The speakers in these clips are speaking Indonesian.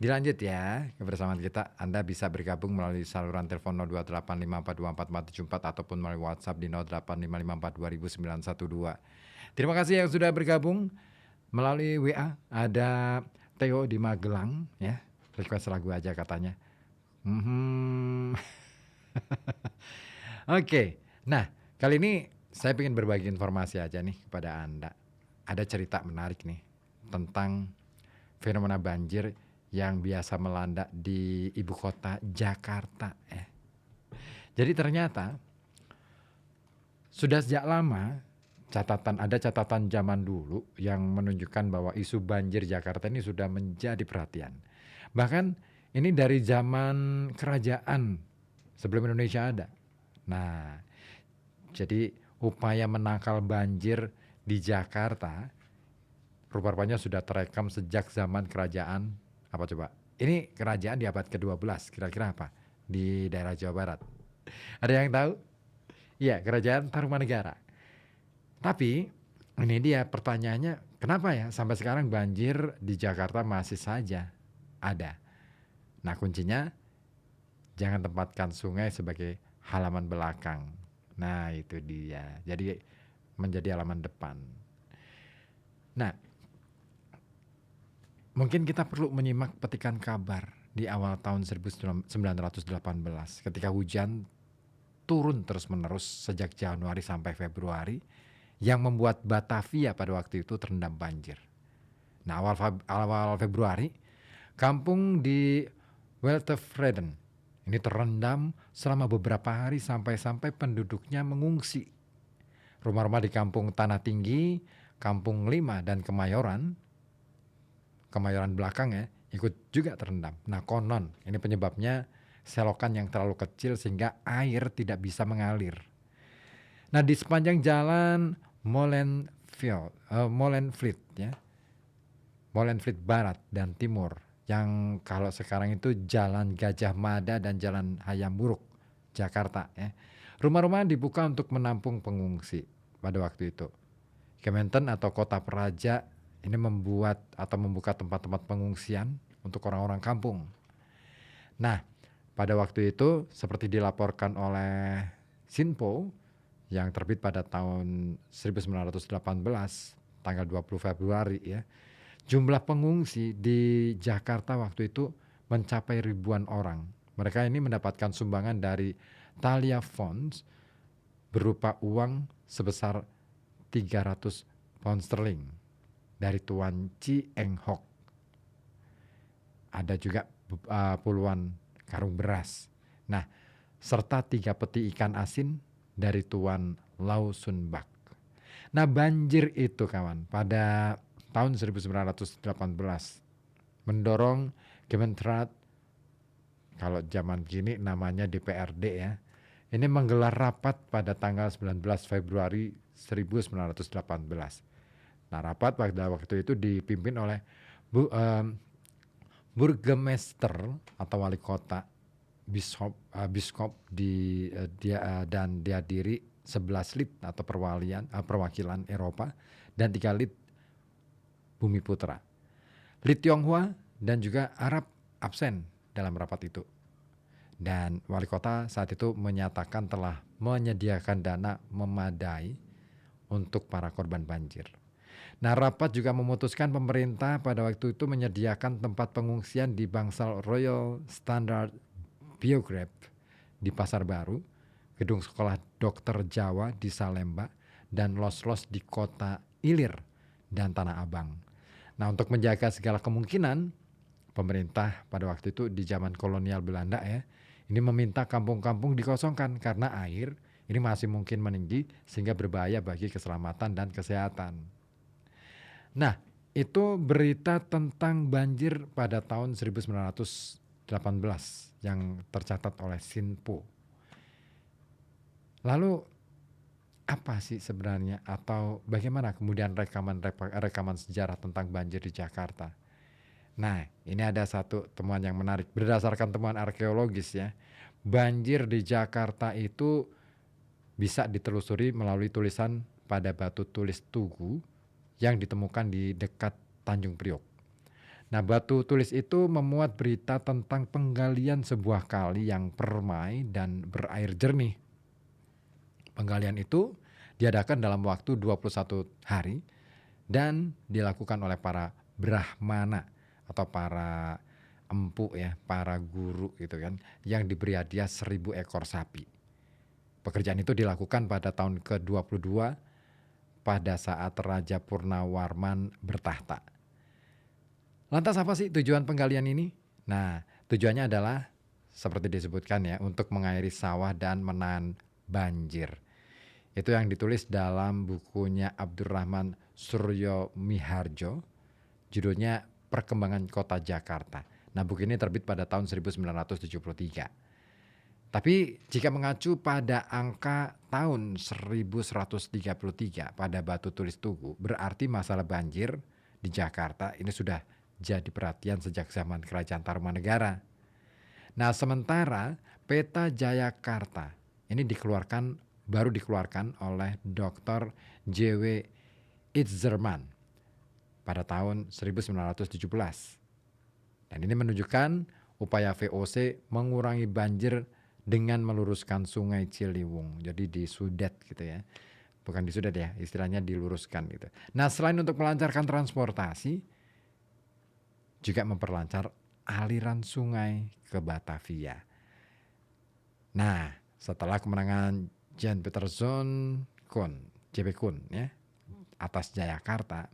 Dilanjut ya, kebersamaan kita. Anda bisa bergabung melalui saluran telepon 0285424474 ataupun melalui WhatsApp di 0855420912. Terima kasih yang sudah bergabung melalui WA. Ada Theo di Magelang ya, request lagu aja katanya. Oke, nah kali ini saya ingin berbagi informasi aja nih kepada Anda. Ada cerita menarik nih tentang fenomena banjir yang biasa melanda di ibu kota Jakarta. Jadi ternyata sudah sejak lama ada catatan zaman dulu yang menunjukkan bahwa isu banjir Jakarta ini sudah menjadi perhatian. Bahkan ini dari zaman kerajaan sebelum Indonesia ada. Nah, jadi upaya menangkal banjir di Jakarta rupanya sudah terekam sejak zaman kerajaan apa coba? Ini kerajaan di abad ke-12, kira-kira apa? Di daerah Jawa Barat. Ada yang tahu? Iya, kerajaan Tarumanegara. Tapi ini dia pertanyaannya, kenapa ya sampai sekarang banjir di Jakarta masih saja ada? Nah, kuncinya jangan tempatkan sungai sebagai halaman belakang. Nah, itu dia. Jadi menjadi halaman depan. Nah, mungkin kita perlu menyimak petikan kabar di awal tahun 1918 ketika hujan turun terus-menerus sejak Januari sampai Februari yang membuat Batavia pada waktu itu terendam banjir. Nah, awal Februari, kampung di Weltevreden ini terendam selama beberapa hari sampai penduduknya mengungsi. Rumah-rumah di kampung Tanah Tinggi, Kampung Lima, dan Kemayoran belakang ya, ikut juga terendam. Nah, konon ini penyebabnya selokan yang terlalu kecil sehingga air tidak bisa mengalir. Nah, di sepanjang jalan Molenfleet ya, Molenfleet Barat dan Timur, yang kalau sekarang itu Jalan Gajah Mada dan Jalan Hayam Buruk, Jakarta ya. Rumah-rumah dibuka untuk menampung pengungsi pada waktu itu. Kementerian atau Kota Praja ini membuka tempat-tempat pengungsian untuk orang-orang kampung. Nah, pada waktu itu seperti dilaporkan oleh Sinpo yang terbit pada tahun 1918 tanggal 20 Februari ya. Jumlah pengungsi di Jakarta waktu itu mencapai ribuan orang. Mereka ini mendapatkan sumbangan dari Thalia Funds berupa uang sebesar 300 pound sterling dari Tuan Chi Eng Hock. Ada juga puluhan karung beras. Nah, serta 3 peti ikan asin dari Tuan Lau Sun Bak. Nah, banjir itu kawan pada tahun 1918 mendorong Kementerian, kalau zaman kini namanya DPRD ya, ini menggelar rapat pada tanggal 19 Februari 1918. Nah, rapat pada waktu itu dipimpin oleh Burgemeester atau wali kota, biskop dan dihadiri 11 lid atau perwakilan Eropa dan 3 lid Bumi Putra. Lid Tionghoa dan juga Arab absen dalam rapat itu. Dan wali kota saat itu menyatakan telah menyediakan dana memadai untuk para korban banjir. Nah, rapat juga memutuskan pemerintah pada waktu itu menyediakan tempat pengungsian di Bangsal Royal Standard Biograph di Pasar Baru, gedung sekolah dokter Jawa di Salemba, dan los-los di kota Ilir dan Tanah Abang. Nah, untuk menjaga segala kemungkinan, pemerintah pada waktu itu di zaman kolonial Belanda ya, ini meminta kampung-kampung dikosongkan karena air ini masih mungkin meninggi sehingga berbahaya bagi keselamatan dan kesehatan. Nah, itu berita tentang banjir pada tahun 1918 yang tercatat oleh Sinpo. Lalu apa sih sebenarnya atau bagaimana kemudian rekaman sejarah tentang banjir di Jakarta? Nah, ini ada satu temuan yang menarik. Berdasarkan temuan arkeologis ya, banjir di Jakarta itu bisa ditelusuri melalui tulisan pada batu tulis Tugu yang ditemukan di dekat Tanjung Priok. Nah, batu tulis itu memuat berita tentang penggalian sebuah kali yang permai dan berair jernih. Penggalian itu diadakan dalam waktu 21 hari dan dilakukan oleh para brahmana atau para empu ya, para guru gitu kan, yang diberi hadiah 1.000 ekor sapi. Pekerjaan itu dilakukan pada tahun ke-22 pada saat Raja Purnawarman bertahta. Lantas apa sih tujuan penggalian ini? Nah, tujuannya adalah seperti disebutkan ya, untuk mengairi sawah dan menahan banjir. Itu yang ditulis dalam bukunya Abdurrahman Suryo Miharjo, judulnya Perkembangan Kota Jakarta. Nah, buku ini terbit pada tahun 1973. Tapi jika mengacu pada angka tahun 1133 pada batu tulis Tugu, berarti masalah banjir di Jakarta ini sudah jadi perhatian sejak zaman Kerajaan Tarumanegara. Nah, sementara peta Jayakarta ini baru dikeluarkan oleh Dr. J.W. Itzerman pada tahun 1917. Dan ini menunjukkan upaya VOC mengurangi banjir dengan meluruskan Sungai Ciliwung. Jadi disudet gitu ya. Bukan disudet ya, istilahnya diluruskan gitu. Nah, selain untuk melancarkan transportasi, juga memperlancar aliran sungai ke Batavia. Nah, setelah kemenangan Jan Peterson JP Kun ya, atas Jayakarta,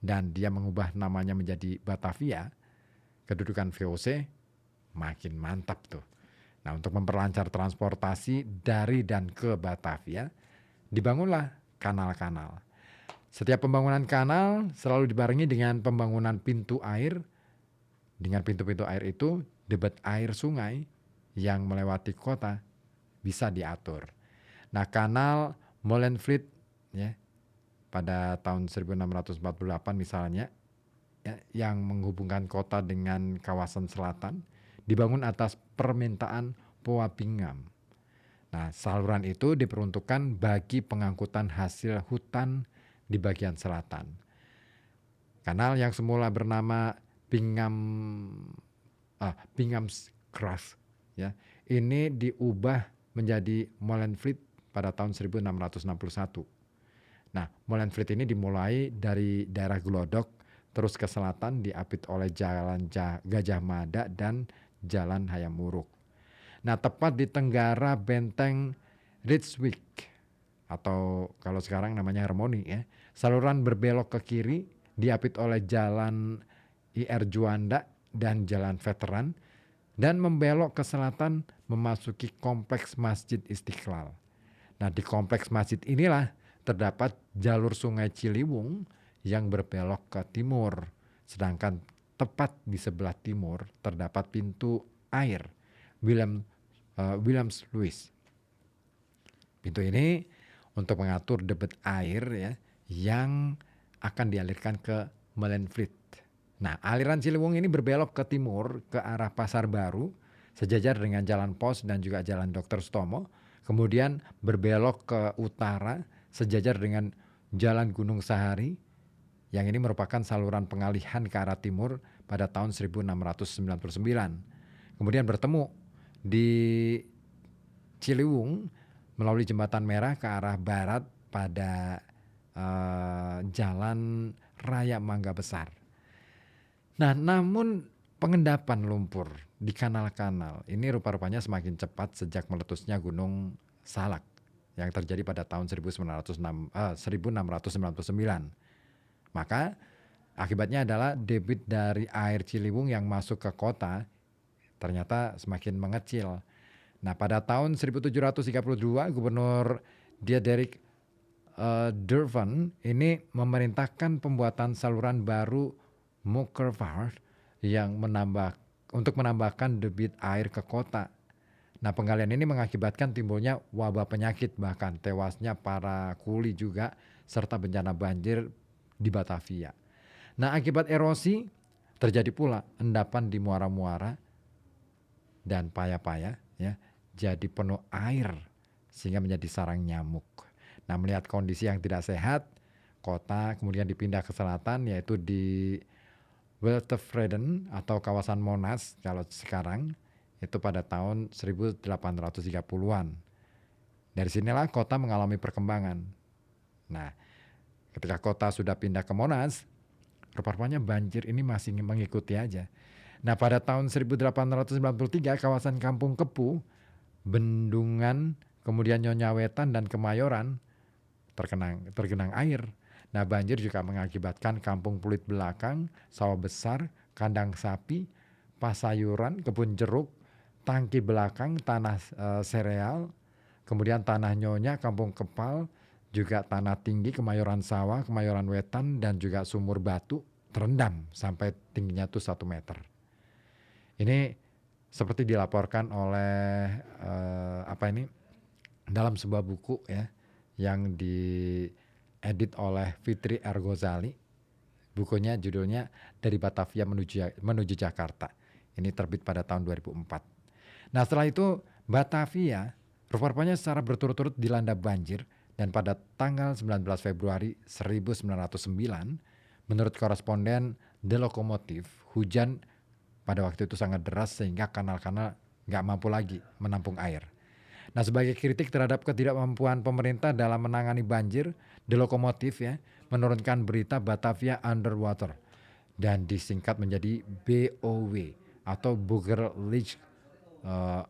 dan dia mengubah namanya menjadi Batavia, kedudukan VOC makin mantap tuh. Nah, untuk memperlancar transportasi dari dan ke Batavia, dibangunlah kanal-kanal. Setiap pembangunan kanal selalu dibarengi dengan pembangunan pintu air. Dengan pintu-pintu air itu, debit air sungai yang melewati kota bisa diatur. Nah, kanal Molenvliet ya, pada tahun 1648 misalnya, ya, yang menghubungkan kota dengan kawasan selatan, dibangun atas permintaan Poa Pingam. Nah, saluran itu diperuntukkan bagi pengangkutan hasil hutan di bagian selatan. Kanal yang semula bernama Bingham's ya, ini diubah menjadi Molenvliet pada tahun 1661. Nah, Molenvliet ini dimulai dari daerah Glodok terus ke selatan diapit oleh Jalan Gajah Mada dan Jalan Hayam Wuruk. Nah, tepat di tenggara benteng Rijswijk atau kalau sekarang namanya Harmoni ya, saluran berbelok ke kiri diapit oleh Jalan IR Juanda dan Jalan Veteran dan membelok ke selatan memasuki kompleks Masjid Istiqlal. Nah, di kompleks masjid inilah terdapat jalur Sungai Ciliwung yang berbelok ke timur. Sedangkan tepat di sebelah timur terdapat pintu air Williams Lewis. Pintu ini untuk mengatur debit air ya, yang akan dialirkan ke Molenvliet. Nah, aliran Ciliwung ini berbelok ke timur ke arah Pasar Baru, sejajar dengan Jalan Pos dan juga Jalan Dr. Sutomo. Kemudian berbelok ke utara, sejajar dengan Jalan Gunung Sahari, yang ini merupakan saluran pengalihan ke arah timur pada tahun 1699. Kemudian bertemu di Ciliwung melalui Jembatan Merah ke arah barat pada Jalan Raya Mangga Besar. Nah, namun pengendapan lumpur di kanal-kanal ini rupa-rupanya semakin cepat sejak meletusnya Gunung Salak yang terjadi pada tahun 1699. Maka akibatnya adalah debit dari air Ciliwung yang masuk ke kota ternyata semakin mengecil. Nah, pada tahun 1732 Gubernur Diederik Durban ini memerintahkan pembuatan saluran baru Mokervaart yang untuk menambahkan debit air ke kota. Nah, penggalian ini mengakibatkan timbulnya wabah penyakit, bahkan tewasnya para kuli juga, serta bencana banjir di Batavia. Nah, akibat erosi terjadi pula endapan di muara-muara dan paya-paya ya, jadi penuh air sehingga menjadi sarang nyamuk. Nah, melihat kondisi yang tidak sehat, kota kemudian dipindah ke selatan, yaitu di Wildtevreden atau kawasan Monas kalau sekarang itu pada tahun 1830-an. Dari sinilah kota mengalami perkembangan. Nah, ketika kota sudah pindah ke Monas, rupanya banjir ini masih mengikuti aja. Nah, pada tahun 1893 kawasan Kampung Kepu, Bendungan, kemudian Nyonya Wetan dan Kemayoran tergenang air. Nah, banjir juga mengakibatkan Kampung Pluit Belakang, Sawah Besar, Kandang Sapi, Pasayuran, Kebun Jeruk, Tangki Belakang, Tanah Sereal, kemudian Tanah Nyonya, Kampung Kepal, juga Tanah Tinggi, Kemayoran Sawah, Kemayoran Wetan, dan juga Sumur Batu terendam sampai tingginya tuh 1 meter. Ini seperti dilaporkan oleh dalam sebuah buku ya yang diedit oleh Fitri R. Ghazali. Bukunya judulnya Dari Batavia Menuju Jakarta. Ini terbit pada tahun 2004. Nah, setelah itu Batavia rupanya secara berturut-turut dilanda banjir dan pada tanggal 19 Februari 1909 menurut koresponden The Locomotive, hujan pada waktu itu sangat deras sehingga kanal-kanal nggak mampu lagi menampung air. Nah, sebagai kritik terhadap ketidakmampuan pemerintah dalam menangani banjir, The Locomotive ya menurunkan berita Batavia Underwater dan disingkat menjadi BOW atau Burgerlijk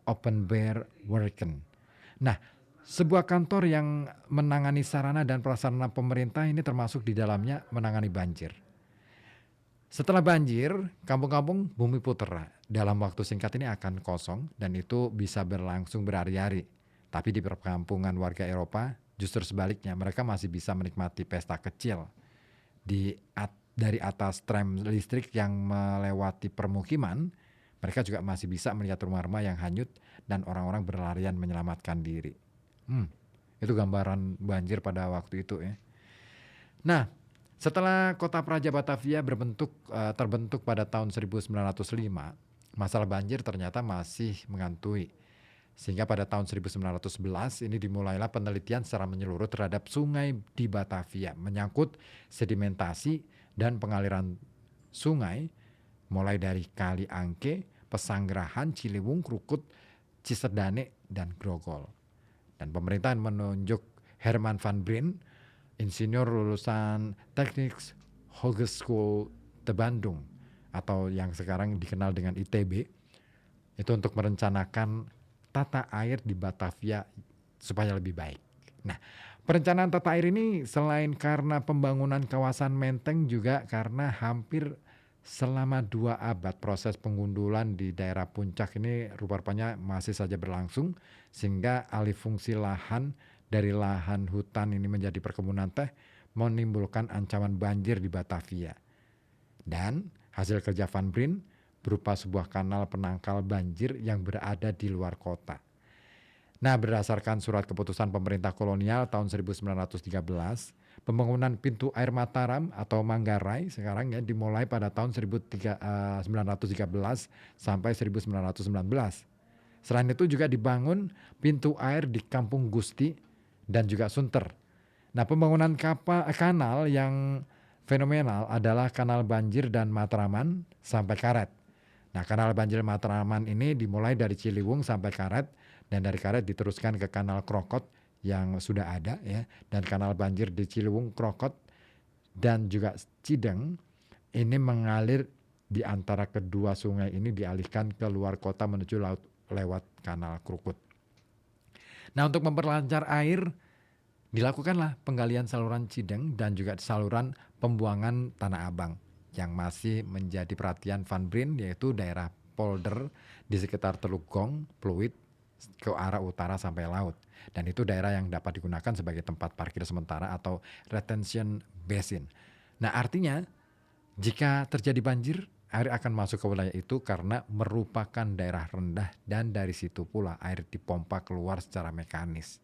Open Bear Werken. Nah, sebuah kantor yang menangani sarana dan prasarana pemerintah ini termasuk di dalamnya menangani banjir. Setelah banjir, kampung-kampung Bumi Putera dalam waktu singkat ini akan kosong dan itu bisa berlangsung berhari-hari. Tapi di perkampungan warga Eropa justru sebaliknya, mereka masih bisa menikmati pesta kecil dari atas tram listrik yang melewati permukiman. Mereka juga masih bisa melihat rumah-rumah yang hanyut dan orang-orang berlarian menyelamatkan diri. Itu gambaran banjir pada waktu itu ya. Nah, setelah kota Praja Batavia terbentuk pada tahun 1905, masalah banjir ternyata masih menghantui. Sehingga pada tahun 1911 ini dimulailah penelitian secara menyeluruh terhadap sungai di Batavia, menyangkut sedimentasi dan pengaliran sungai, mulai dari Kali Angke, Pesanggerahan, Ciliwung, Krukut, Cisadane, dan Grogol. Dan pemerintah menunjuk Herman van Brien, insinyur lulusan Teknik Hogeschool de Bandung atau yang sekarang dikenal dengan ITB, itu untuk merencanakan tata air di Batavia supaya lebih baik. Nah, perencanaan tata air ini selain karena pembangunan kawasan Menteng juga karena hampir selama 2 abad proses pengundulan di daerah puncak ini rupanya masih saja berlangsung sehingga alih fungsi lahan dari lahan hutan ini menjadi perkebunan teh menimbulkan ancaman banjir di Batavia. Dan hasil kerja Van Brien berupa sebuah kanal penangkal banjir yang berada di luar kota. Nah, berdasarkan surat keputusan pemerintah kolonial tahun 1913, pembangunan pintu air Mataram atau Manggarai sekarang ya dimulai pada tahun 1913 sampai 1919. Selain itu juga dibangun pintu air di Kampung Gusti dan juga Sunter. Nah, pembangunan kanal yang fenomenal adalah kanal banjir dan Matraman sampai Karet. Nah, kanal banjir Matraman ini dimulai dari Ciliwung sampai Karet dan dari Karet diteruskan ke kanal Krokot yang sudah ada ya, dan kanal banjir di Ciliwung, Krokot dan juga Cideng ini mengalir di antara kedua sungai ini dialihkan ke luar kota menuju laut lewat kanal Krukut. Nah, untuk memperlancar air dilakukanlah penggalian saluran Cideng dan juga saluran pembuangan Tanah Abang yang masih menjadi perhatian Van Brien, yaitu daerah polder di sekitar Teluk Gong, Pluit ke arah utara sampai laut. Dan itu daerah yang dapat digunakan sebagai tempat parkir sementara atau retention basin. Nah, artinya jika terjadi banjir, air akan masuk ke wilayah itu karena merupakan daerah rendah dan dari situ pula air dipompa keluar secara mekanis.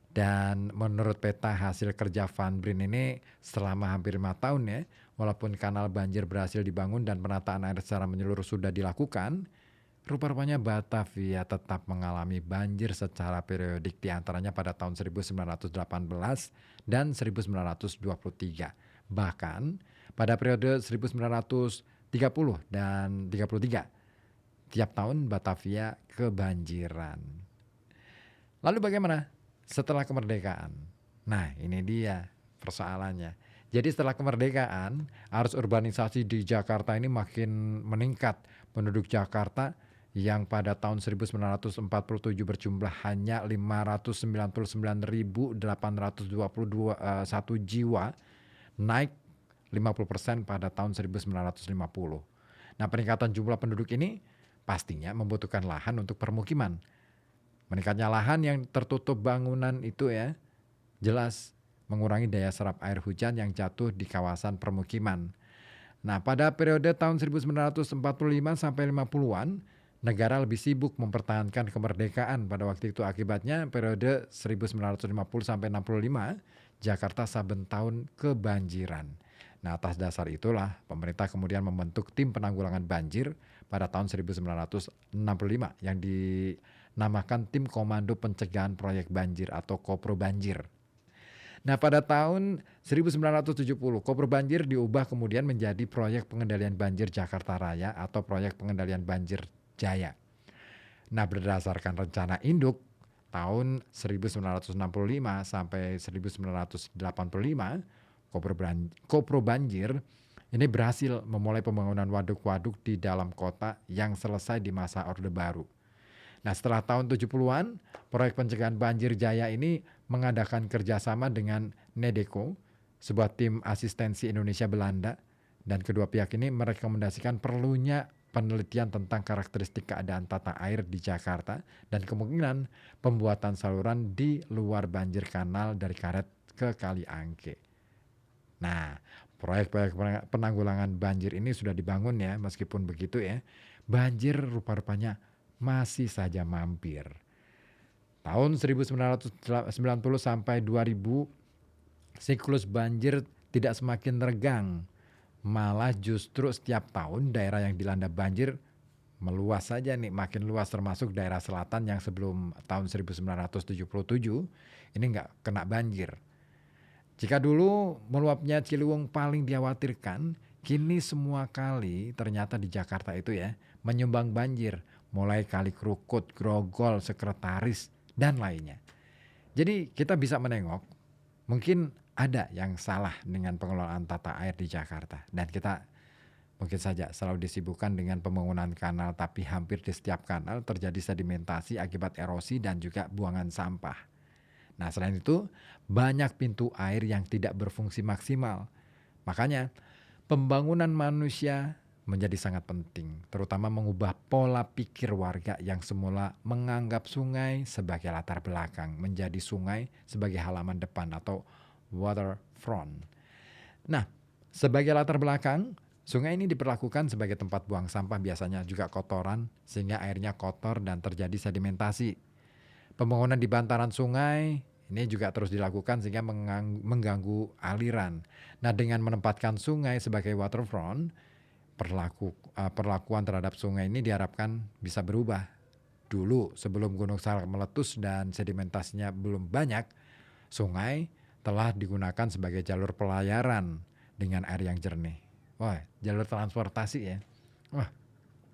Dan menurut peta hasil kerja Van Brien ini selama hampir 5 tahun ya, walaupun kanal banjir berhasil dibangun dan penataan air secara menyeluruh sudah dilakukan, rupanya Batavia tetap mengalami banjir secara periodik di antaranya pada tahun 1918 dan 1923. Bahkan pada periode 1930 dan 33. Tiap tahun Batavia kebanjiran. Lalu bagaimana setelah kemerdekaan? Nah, ini dia persoalannya. Jadi setelah kemerdekaan, arus urbanisasi di Jakarta ini makin meningkat. Penduduk Jakarta yang pada tahun 1947 berjumlah hanya 599.821 jiwa, naik 50% pada tahun 1950. Nah, peningkatan jumlah penduduk ini pastinya membutuhkan lahan untuk permukiman. Meningkatnya lahan yang tertutup bangunan itu ya, jelas mengurangi daya serap air hujan yang jatuh di kawasan permukiman. Nah, pada periode tahun 1945 sampai 50-an, negara lebih sibuk mempertahankan kemerdekaan pada waktu itu. Akibatnya periode 1950 sampai 65, Jakarta saben tahun kebanjiran. Nah, atas dasar itulah pemerintah kemudian membentuk tim penanggulangan banjir pada tahun 1965 yang dinamakan Tim Komando Pencegahan Proyek Banjir atau Kopro Banjir. Nah, pada tahun 1970, Kopro Banjir diubah kemudian menjadi Proyek Pengendalian Banjir Jakarta Raya atau Proyek Pengendalian Banjir Jaya. Nah, berdasarkan rencana induk tahun 1965 sampai 1985, Kopro Banjir ini berhasil memulai pembangunan waduk-waduk di dalam kota yang selesai di masa Orde Baru. Nah, setelah tahun 70-an, proyek pencegahan banjir Jaya ini mengadakan kerjasama dengan NEDECO, sebuah tim asistensi Indonesia Belanda, dan kedua pihak ini merekomendasikan perlunya penelitian tentang karakteristik keadaan tata air di Jakarta dan kemungkinan pembuatan saluran di luar banjir kanal dari Karet ke Kali Angke. Nah, proyek-proyek penanggulangan banjir ini sudah dibangun ya, meskipun begitu ya, banjir rupa-rupanya masih saja mampir. Tahun 1990 sampai 2000, siklus banjir tidak semakin renggang. Malah justru setiap tahun daerah yang dilanda banjir meluas saja nih, makin luas, termasuk daerah selatan yang sebelum tahun 1977 ini nggak kena banjir. Jika dulu meluapnya Ciliwung paling dikhawatirkan, kini semua kali ternyata di Jakarta itu ya menyumbang banjir, mulai Kali Krukut, Grogol, Sekretaris, dan lainnya. Jadi kita bisa menengok, mungkin ada yang salah dengan pengelolaan tata air di Jakarta. Dan kita mungkin saja selalu disibukkan dengan pembangunan kanal, tapi hampir di setiap kanal terjadi sedimentasi akibat erosi dan juga buangan sampah. Nah, selain itu, banyak pintu air yang tidak berfungsi maksimal. Makanya, pembangunan manusia menjadi sangat penting, terutama mengubah pola pikir warga yang semula menganggap sungai sebagai latar belakang, menjadi sungai sebagai halaman depan atau waterfront. Nah, sebagai latar belakang, sungai ini diperlakukan sebagai tempat buang sampah, biasanya juga kotoran, sehingga airnya kotor dan terjadi sedimentasi. Pembangunan di bantaran sungai ini juga terus dilakukan sehingga mengganggu aliran. Nah, dengan menempatkan sungai sebagai waterfront, perlakuan terhadap sungai ini diharapkan bisa berubah. Dulu sebelum Gunung Salak meletus dan sedimentasinya belum banyak, sungai telah digunakan sebagai jalur pelayaran dengan air yang jernih. Wah, jalur transportasi ya. Wah,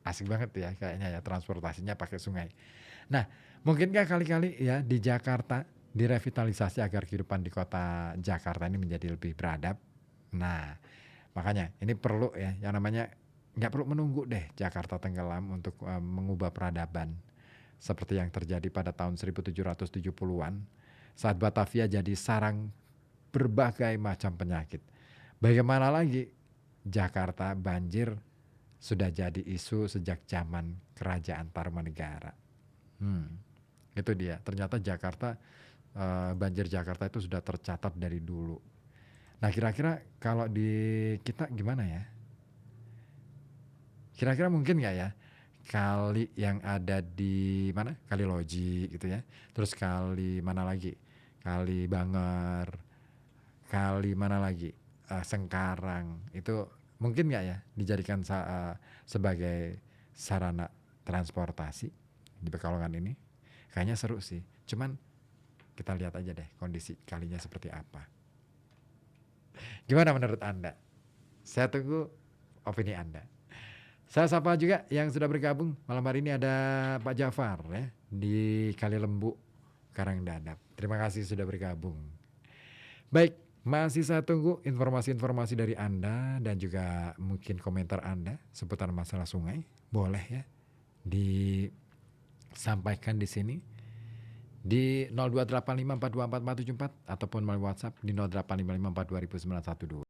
asik banget ya kayaknya ya transportasinya pakai sungai. Nah, mungkinkah kali-kali ya di Jakarta direvitalisasi agar kehidupan di kota Jakarta ini menjadi lebih beradab? Nah, makanya ini perlu ya, yang namanya nggak perlu menunggu deh Jakarta tenggelam untuk mengubah peradaban. Seperti yang terjadi pada tahun 1770-an saat Batavia jadi sarang berbagai macam penyakit. Bagaimana lagi Jakarta banjir sudah jadi isu sejak zaman Kerajaan Tarumanegara. Itu dia. Ternyata Jakarta, banjir Jakarta itu sudah tercatat dari dulu. Nah, kira-kira kalau di kita gimana ya? Kira-kira mungkin nggak ya kali yang ada di mana? Kali Loji gitu ya. Terus kali mana lagi? Kali Banger. Kali mana lagi? Sengkarang. Itu mungkin nggak ya dijadikan sebagai sarana transportasi di Pekalongan ini? Kayaknya seru sih. Cuman kita lihat aja deh kondisi kalinya seperti apa. Gimana menurut Anda? Saya tunggu opini Anda. Saya sapa juga yang sudah bergabung malam hari ini, ada Pak Jafar ya di Kalilembu, Karangdadap. Terima kasih sudah bergabung. Baik, masih saya tunggu informasi-informasi dari Anda dan juga mungkin komentar Anda seputar masalah sungai. Boleh ya disampaikan di sini di 0285424474 ataupun melalui WhatsApp di 0855420912.